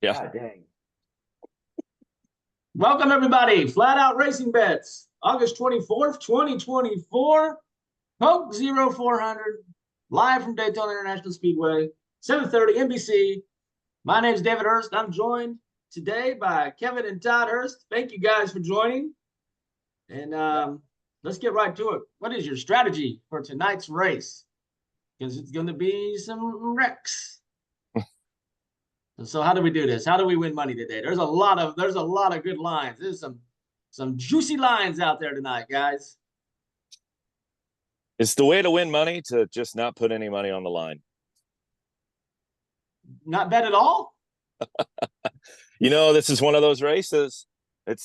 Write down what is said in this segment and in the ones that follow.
Yeah. God dang. Welcome, everybody. Flat Out Racing Bets, August 24th, 2024. Coke 0400, live from Daytona International Speedway, 7:30 NBC. My name is David Hurst. I'm joined today by Kevin and Todd Hurst. Thank you guys for joining. And let's get right to it. What is your strategy for tonight's race? Because it's going to be some wrecks. So how do we do this? How do we win money today? There's a lot of good lines. There's some juicy lines out there tonight, guys. It's the way to win money to just not put any money on the line. Not bet at all? This is one of those races. There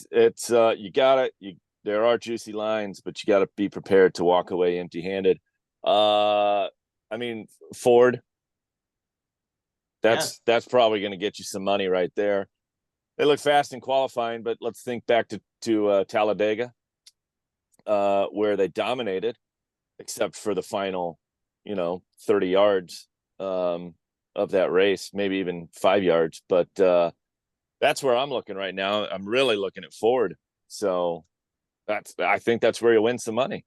are juicy lines, but you gotta be prepared to walk away empty-handed. Ford. That's probably going to get you some money right there. They look fast in qualifying, but let's think back to Talladega, where they dominated, except for the final, 30 yards of that race, maybe even 5 yards. But that's where I'm looking right now. I'm really looking at Ford. So I think that's where you win some money.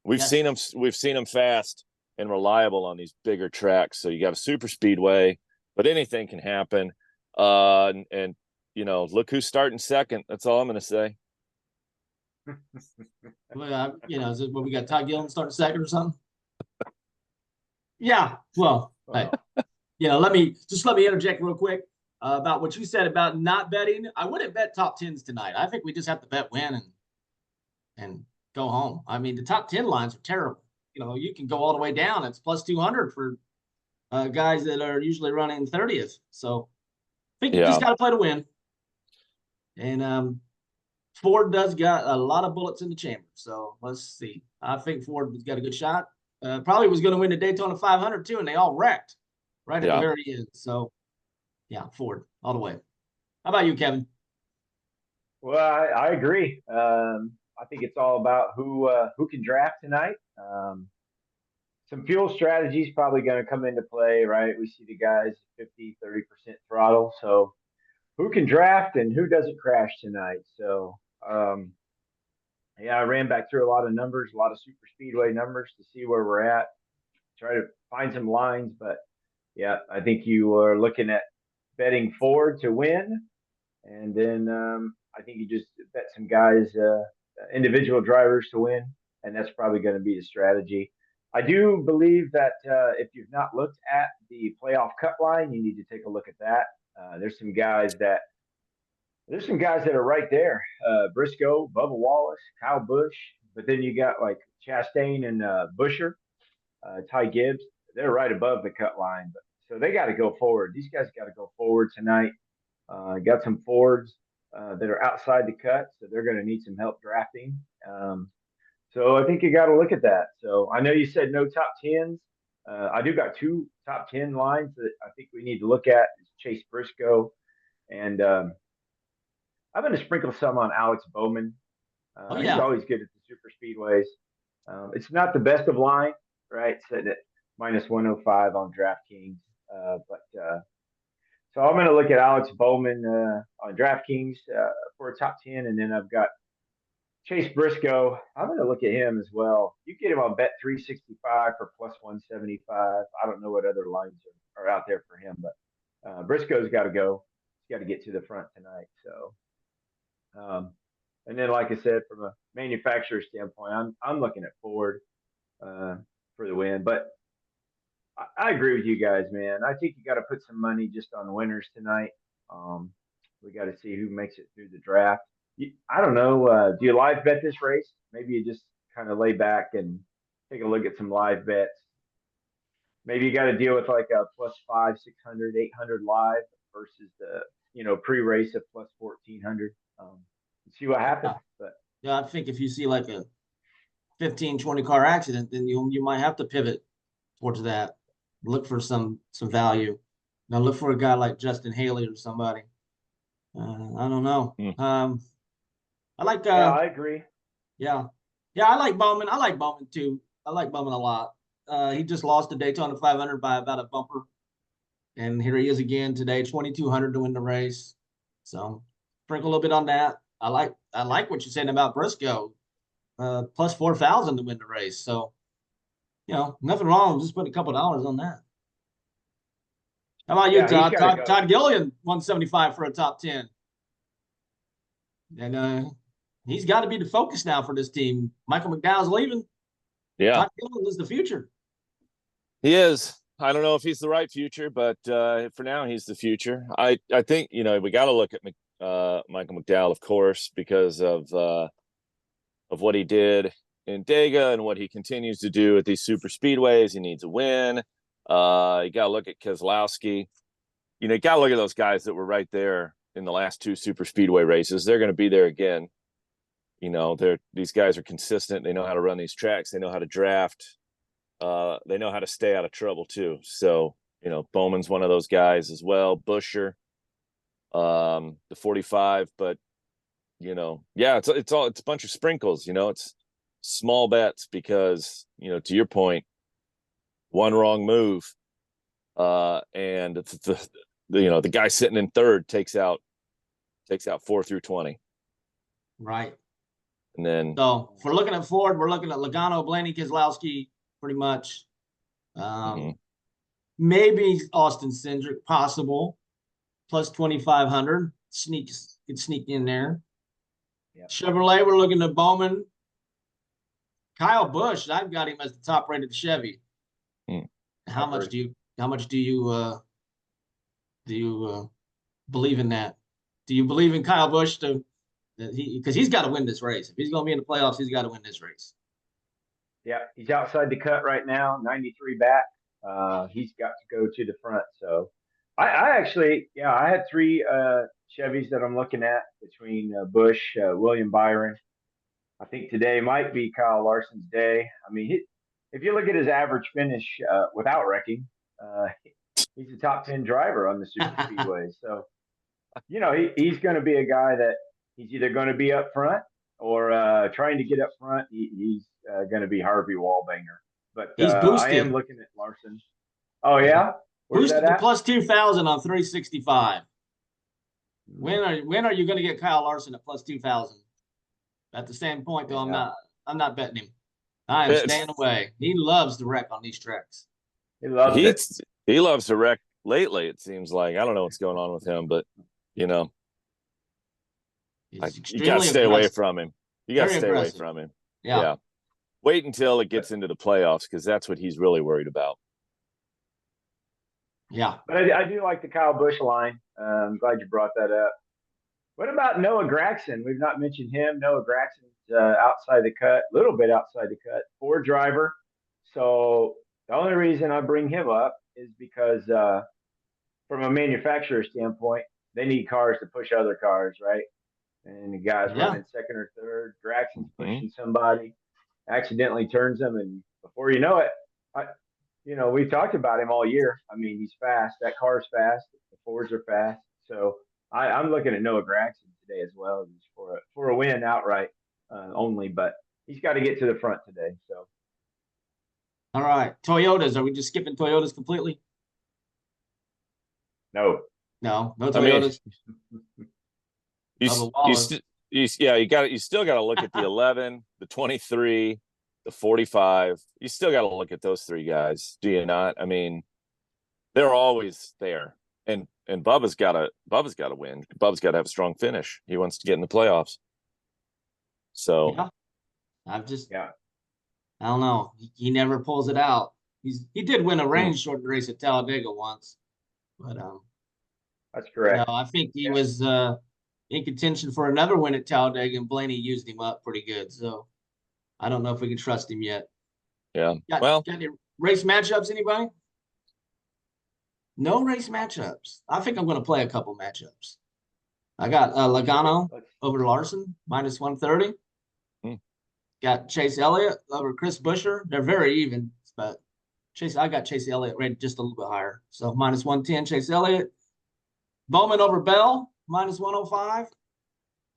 We've seen them fast and reliable on these bigger tracks. So you got a super speedway, but anything can happen. And look who's starting second. That's all I'm going to say. Well, is it what we got? Todd Gillen starting second or something? Yeah. Well, hey, let me interject real quick about what you said about not betting. I wouldn't bet top tens tonight. I think we just have to bet win and go home. I mean, the top 10 lines are terrible. You can go all the way down. It's plus 200 for guys that are usually running 30th. So I think you just got to play to win. And Ford does got a lot of bullets in the chamber. So let's see. I think Ford has got a good shot. Probably was going to win the Daytona 500 too, and they all wrecked right at the very end. So, yeah, Ford all the way. How about you, Kevin? Well, I agree. I think it's all about who can draft tonight. Some fuel strategy is probably going to come into play, right? We see the guys 50, 30% throttle. So who can draft and who doesn't crash tonight? So, I ran back through a lot of numbers, a lot of super speedway numbers to see where we're at, try to find some lines. But, I think you are looking at betting Ford to win. And then I think you just bet some guys, individual drivers to win. And that's probably going to be the strategy. I do believe that if you've not looked at the playoff cut line, you need to take a look at that. There's some guys that are right there. Briscoe, Bubba Wallace, Kyle Busch. But then you got like Chastain and Buescher, Ty Gibbs. They're right above the cut line. So they got to go forward. These guys got to go forward tonight. Got some Fords that are outside the cut, so they're going to need some help drafting. So I think you got to look at that. So I know you said no top 10s. I do got two top 10 lines that I think we need to look at. It's Chase Briscoe, and I'm going to sprinkle some on Alex Bowman. He's always good at the super speedways. It's not the best of line, right? Set at minus 105 on DraftKings, so I'm going to look at Alex Bowman on DraftKings for a top 10, and then I've got Chase Briscoe. I'm going to look at him as well. You get him on Bet365 for plus 175. I don't know what other lines are out there for him, but Briscoe's got to go. He's got to get to the front tonight. So, and then, like I said, from a manufacturer standpoint, I'm looking at Ford for the win. But I agree with you guys, man. I think you got to put some money just on the winners tonight. We got to see who makes it through the draft. I don't know. Do you live bet this race? Maybe you just kind of lay back and take a look at some live bets. Maybe you got to deal with like a plus 500, 600, 800 live versus the pre-race of plus 1400. See what happens. But I think if you see like a 15, 20 car accident, then you might have to pivot towards that. Look for some value. Now look for a guy like Justin Haley or somebody. I don't know. I like. I agree. Yeah, I like Bowman. I like Bowman too. I like Bowman a lot. He just lost the Daytona 500 by about a bumper. And here he is again today, 2,200 to win the race. So sprinkle a little bit on that. I like what you're saying about Briscoe, plus 4,000 to win the race. So, nothing wrong. Just put a couple dollars on that. How about you, Yeah, he's Todd? gotta go. Todd Gillian, 175 for a top 10. And he's got to be the focus now for this team. Michael McDowell's leaving. Yeah, Todd Gillian is the future. he is. I don't know if he's the right future, but for now he's the future. I think we got to look at Michael McDowell, of course, because of what he did in Dega and what he continues to do at these super speedways. He needs a win. You got to look at Keselowski. You got to look at those guys that were right there in the last two super speedway races. They're going to be there again. These guys are consistent. They know how to run these tracks. They know how to draft. They know how to stay out of trouble too. So, Bowman's one of those guys as well. Busher, the 45, but it's a bunch of sprinkles, it's small bets because, to your point, one wrong move, and the guy sitting in third takes out 4 through 20. Right. And then, so if we're looking at Ford, we're looking at Logano, Blaney, Keselowski, pretty much. Maybe Austin Cindric, possible, plus 2,500. Could sneak in there. Yep. Chevrolet, we're looking at Bowman. Kyle Busch, I've got him as the top rated Chevy. How much do you believe in that? Do you believe in Kyle Busch because he's got to win this race? If he's going to be in the playoffs, he's got to win this race. Yeah, he's outside the cut right now, 93 back. He's got to go to the front. So I actually, I had three Chevys that I'm looking at between Busch, William Byron. I think today might be Kyle Larson's day. I mean, if you look at his average finish without wrecking, he's a top 10 driver on the super speedways. So, he's going to be a guy that he's either going to be up front or trying to get up front. He's going to be Harvey Wallbanger. But he's boosted. I am looking at Larson. Oh, yeah? Where's boosted that to at? plus 2,000 on 365. When are you going to get Kyle Larson at plus 2,000? At the same point, though, I'm not betting him. I am staying away. He loves to wreck on these tracks. He loves it. He loves to wreck lately, it seems like. I don't know what's going on with him, but you got to stay away from him. You got to stay away from him. Yeah. Wait until it gets into the playoffs because that's what he's really worried about. Yeah. But I do like the Kyle Busch line. I'm glad you brought that up. What about Noah Gragson? We've not mentioned him. Noah Gragson's outside the cut, a little bit outside the cut, Ford driver. So the only reason I bring him up is because from a manufacturer standpoint, they need cars to push other cars, right? And the guy's running second or third. Gragson's pushing somebody, accidentally turns them, and before you know it, we've talked about him all year. I mean, he's fast. That car's fast. The Fords are fast. So I'm looking at Noah Gragson today as well, just for a win outright only. But he's got to get to the front today. So. All right, Toyotas. Are we just skipping Toyotas completely? No Toyotas. You still got to look at the 11, the 23, the 45. You still got to look at those three guys, do you not? I mean, they're always there, and Bubba's got to win. Bubba's got to have a strong finish. He wants to get in the playoffs. So, I don't know. He never pulls it out. He did win a range short race at Talladega once, but that's correct. I think he was in contention for another win at Talladega, and Blaney used him up pretty good. So I don't know if we can trust him yet. Yeah. Got any race matchups, anybody? No race matchups. I think I'm going to play a couple matchups. I got Logano over Larson, minus 130. Got Chase Elliott over Chris Buescher. They're very even, but I got Chase Elliott rated just a little bit higher. So minus 110, Chase Elliott. Bowman over Bell, minus 105.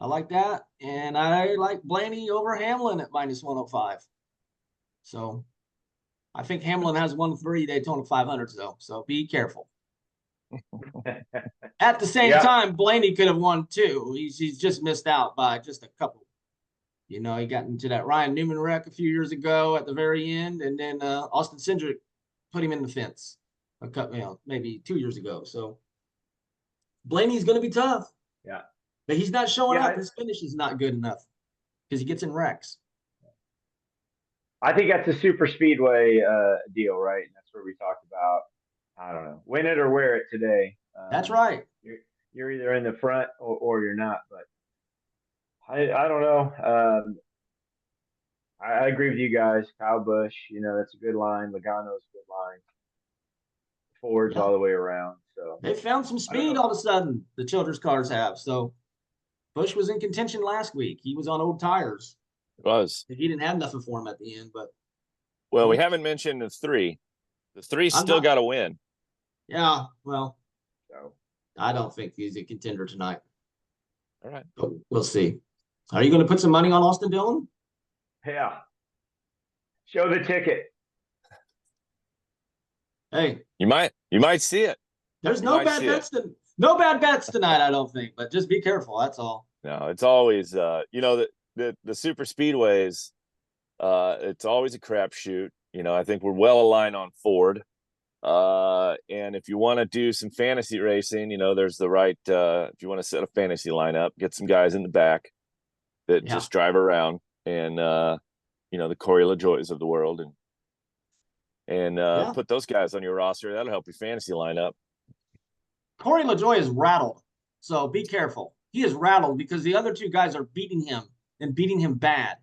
I like that. And I like Blaney over Hamlin at minus 105. So I think Hamlin has won 3 Daytona 500s, though. So be careful. At the same Yeah. time, Blaney could have won too. He's just missed out by just a couple. You know, he got into that Ryan Newman wreck a few years ago at the very end, and then Austin Cindric put him in the fence a couple, maybe 2 years ago. So Blaney's going to be tough. Yeah. But he's not showing Yeah, up. His finish is not good enough because he gets in wrecks. I think that's a super speedway deal, right? And that's where we talked about, I don't know, win it or wear it today. That's right. You're either in the front or you're not. But I don't know. I agree with you guys. Kyle Busch, that's a good line. Logano's a good line. Fords all the way around. So they found some speed all of a sudden. The Childress cars have. So Busch was in contention last week. He was on old tires. It was. He didn't have nothing for him at the end, but well, we haven't mentioned the three. The three still got to win. Yeah, well, so I don't think he's a contender tonight. All right, but we'll see. Are you going to put some money on Austin Dillon? Yeah. Show the ticket. Hey, you might see it. There's no bad bets no bad bets tonight, I don't think, but just be careful. That's all. No, it's always the super speedways. It's always a crapshoot. I think we're well aligned on Ford. And if you want to do some fantasy racing, there's the right. If you want to set a fantasy lineup, get some guys in the back that just drive around, and the Corey LaJoys of the world, and put those guys on your roster. That'll help your fantasy lineup. Corey LaJoy is rattled, so be careful. He is rattled because the other two guys are beating him and beating him bad.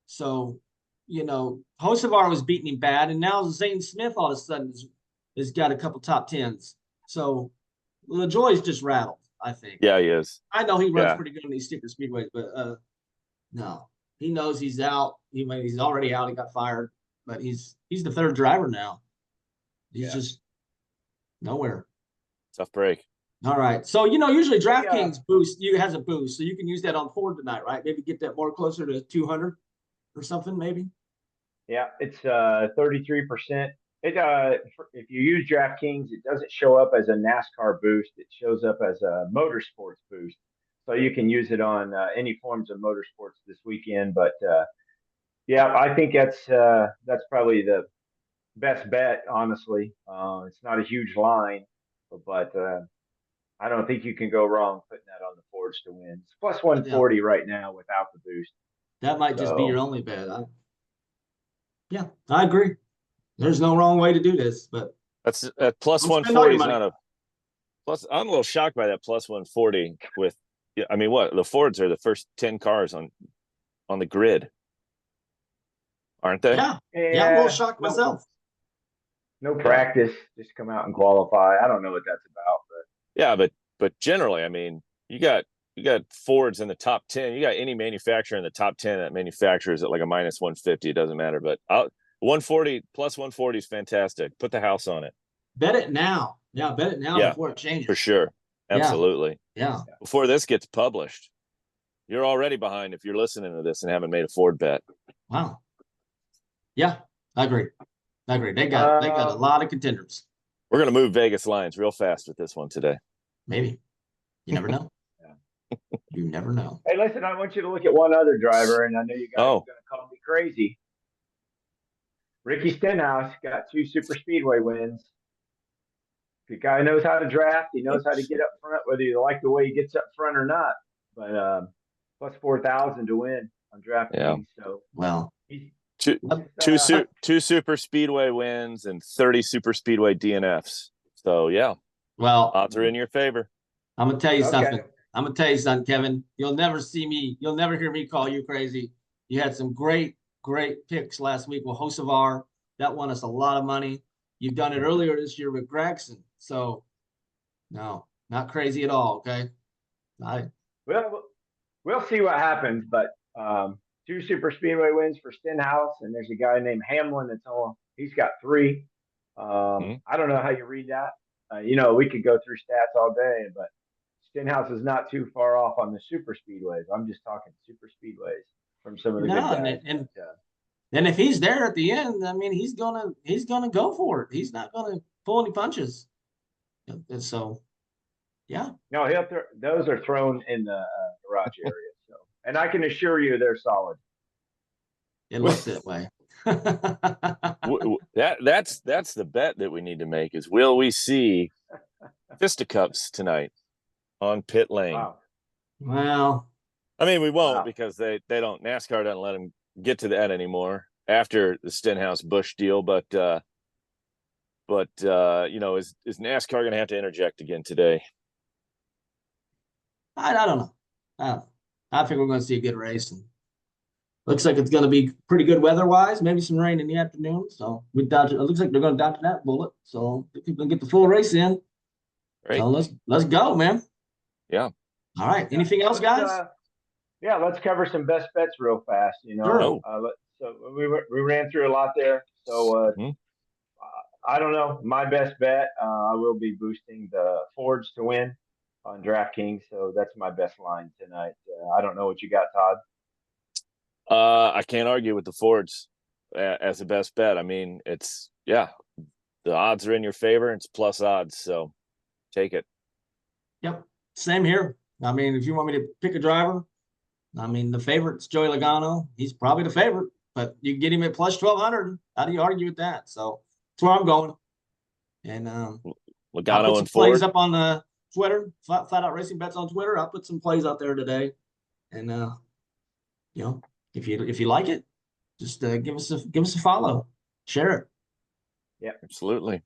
So, Hocevar was beating him bad, and now Zane Smith all of a sudden has got a couple top tens. So LaJoy's just rattled, I think. Yeah, he is. I know he runs pretty good on these super speedways, but no, he knows he's out. He's already out. He got fired, but he's the third driver now. He's just nowhere. Tough break. All right. So, usually DraftKings has a boost, so you can use that on Ford tonight, right? Maybe get that more closer to 200 or something, maybe. Yeah, it's 33%. If you use DraftKings, it doesn't show up as a NASCAR boost. It shows up as a motorsports boost. So you can use it on any forms of motorsports this weekend. But I think that's probably the best bet, honestly. It's not a huge line, but I don't think you can go wrong putting that on the Fords to win. It's plus 140 right now without the boost. That might just be your only bet. I agree. There's no wrong way to do this, but that's plus 140 is not a plus. I'm a little shocked by that plus 140 with, what the Fords are the first 10 cars on the grid, aren't they? Yeah, I'm a little shocked myself. No practice, just come out and qualify. I don't know what that's about, but but generally, you got Fords in the top 10. You got any manufacturer in the top 10 that manufactures at like a minus 150. It doesn't matter, but 140 plus 140 is fantastic. Put the house on it. Bet it now. Yeah, bet it now before it changes. For sure. Absolutely. Yeah. Before this gets published, you're already behind if you're listening to this and haven't made a Ford bet. Wow. Yeah, I agree. They got a lot of contenders. We're going to move Vegas lines real fast with this one today. Maybe. You never know. You never know. Hey, listen, I want you to look at one other driver, and I know you guys are going to call me crazy. Ricky Stenhouse got 2 super speedway wins. The guy knows how to draft. He knows how to get up front, whether you like the way he gets up front or not. But plus 4,000 to win on DraftKings. Yeah. So two super speedway wins and 30 super speedway DNFs. So well, odds are in your favor. I'm gonna tell you something. I'm gonna tell you something, Kevin. You'll never hear me call you crazy. You had some great picks last week with Hocevar. That won us a lot of money. You've done it earlier this year with Gregson. So no, not crazy at all. Okay. Well, we'll see what happens, but 2 super speedway wins for Stenhouse, and there's a guy named Hamlin he's got 3. I don't know how you read that. We could go through stats all day, but Stenhouse is not too far off on the super speedways. I'm just talking super speedways from some of the good guys. And if he's there at the end, he's gonna go for it. He's not gonna pull any punches. And so, yeah, No, those are thrown in the garage area. So, and I can assure you they're solid. it looks that way. That's the bet that we need to make is will we see fisticuffs tonight on pit lane? Wow. Well, I mean, we won't Wow. because they don't NASCAR doesn't let them get to that anymore after the Stenhouse Busch deal, but you know, is NASCAR going to have to interject again today? I don't know. I think we're going to see a good race, and looks like it's going to be pretty good weather-wise. Maybe some rain in the afternoon. So we dodge. It looks like they're going to dodge that bullet. So we're going to get the full race in. Right. So let's go, man. Yeah. All right. Anything else, guys? Yeah, let's cover some best bets real fast. You know, Sure. so we ran through a lot there. So I don't know. My best bet, I will be boosting the Fords to win on DraftKings. So that's my best line tonight. I don't know what you got, Todd. I can't argue with the Fords as the best bet. I mean, it's the odds are in your favor. It's plus odds, so take it. Yep. Same here. I mean, if you want me to pick a driver, I mean, the favorite's Joey Logano. He's probably the favorite, but you can get him at plus 1,200. How do you argue with that? So that's where I'm going. And I'll put Logano some and plays Ford. up on the Twitter, flat out racing bets on Twitter. I'll put some plays out there today. And you know, if you like it, just give us a follow, share it. Yeah, Absolutely.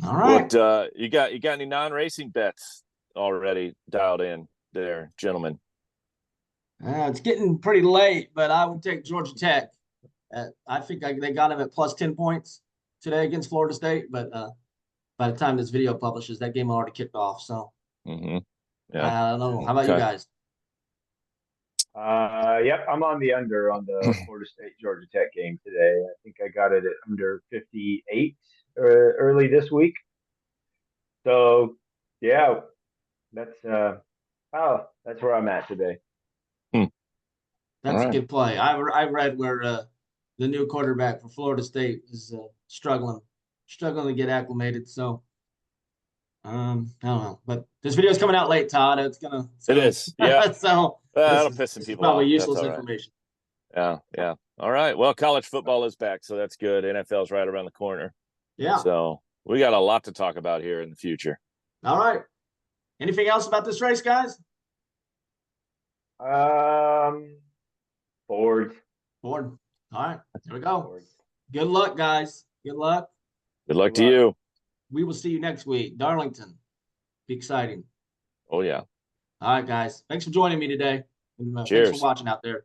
All right. What you got any non-racing bets already dialed in there, gentlemen? It's getting pretty late, but I would take Georgia Tech. I think they got him at plus 10 points today against Florida State, but by the time this video publishes, that game already kicked off. So Yeah. I don't know. How about you guys? Yep, I'm on the under on the Florida State Georgia Tech game today. I think I got it at under 58 early this week. So yeah, that's that's where I'm at today. That's All a right. good play. I read where the new quarterback for Florida State is struggling to get acclimated. So I don't know, but this video is coming out late, Todd. It is. Yeah. So That'll piss some people probably off. useless That's all right. information. Yeah. All right. Well, college football is back, so that's good. NFL's right around the corner. Yeah. So we got a lot to talk about here in the future. All right. Anything else about this race, guys? Ford. All right. Here we go. Ford. Good luck, guys. Good luck. Good luck to you. We will see you next week. Darlington. Be exciting. Oh, yeah. All right, guys. Thanks for joining me today. And, Cheers. thanks for watching out there.